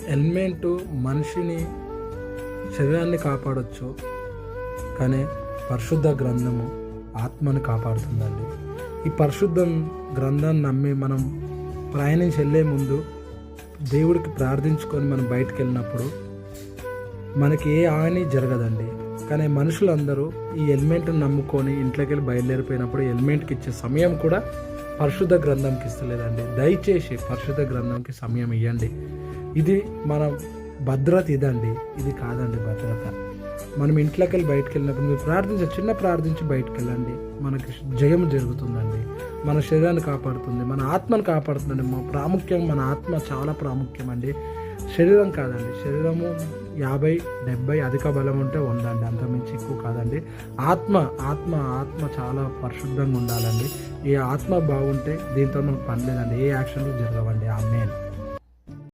Helmet మనిషిని శరీరాన్ని కాపాడవచ్చు, కానీ పరిశుద్ధ గ్రంథము ఆత్మను కాపాడుతుందండి. ఈ పరిశుద్ధ గ్రంథాన్ని నమ్మి మనం ప్రయాణించి వెళ్ళే ముందు దేవుడికి ప్రార్థించుకొని మనం బయటికి వెళ్ళినప్పుడు మనకి ఏ హాని జరగదండి. కానీ మనుషులందరూ ఈ హెల్మెట్ని నమ్ముకొని ఇంట్లోకి వెళ్ళి బయలుదేరిపోయినప్పుడు హెల్మెట్కి ఇచ్చే సమయం కూడా పరిశుద్ధ గ్రంథంకి ఇస్తలేదండి. దయచేసి పరిశుద్ధ గ్రంథంకి సమయం ఇవ్వండి. ఇది మన భద్రత, ఇదండి. ఇది కాదండి భద్రత. మనం ఇంట్లోకి వెళ్ళి బయటకు వెళ్ళినప్పుడు మీరు చిన్న ప్రార్థించి బయటకు వెళ్ళండి, మనకి జయం జరుగుతుందండి. మన శరీరాన్ని కాపాడుతుంది, మన ఆత్మను కాపాడుతుందండి. ప్రాముఖ్యం మన ఆత్మ చాలా ప్రాముఖ్యం అండి. శరీరం కాదండి. శరీరము 50-70 అధిక బలం ఉంటే ఉందండి, అంతకుమించి ఎక్కువ కాదండి. ఆత్మ చాలా పరిశుద్ధంగా ఉండాలండి. ఈ ఆత్మ బాగుంటే దీంతో మనకు పని లేదండి, ఏ యాక్షన్లు జరగవండి. ఆమె